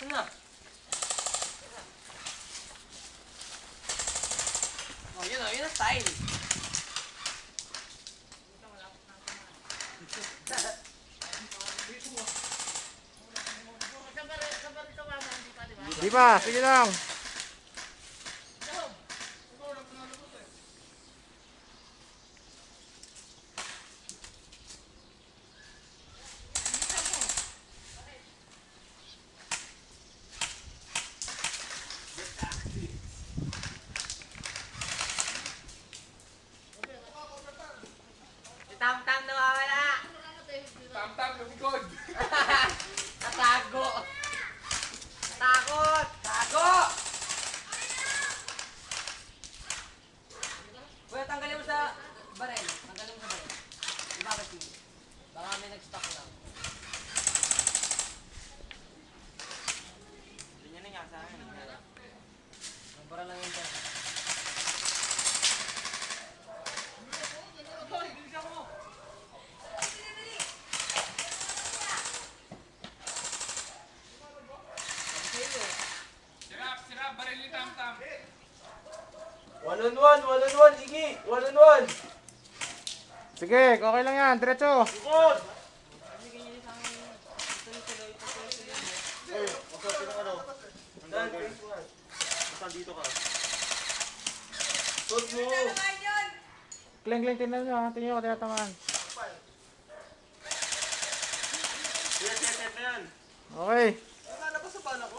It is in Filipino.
na. Oh, yun ang style. Di pa, sige lang. Tam-tam nawawala. Tam-tam, lumikod. Natago. Takot. Tago. Kuya, tanggalin mo sa barel. Tanggalin mo sa barel. Ibabas mo. Baka may nag-stock lang. Ganyan na nga sa akin. Nagbara lang yun dyan. Sirap, baril ni Tam-Tam. One on one, Iggy. One on one. Sige, okay lang yan. Diretso. Ikot! Eh, masarap yung ano. Hanggang face mo nga. Basta dito ka. Shot mo! Kling, tingnan nyo ha. Tingnan nyo ko tinatamaan. Yes, na yan. Okay. Nalabas sa bala ko.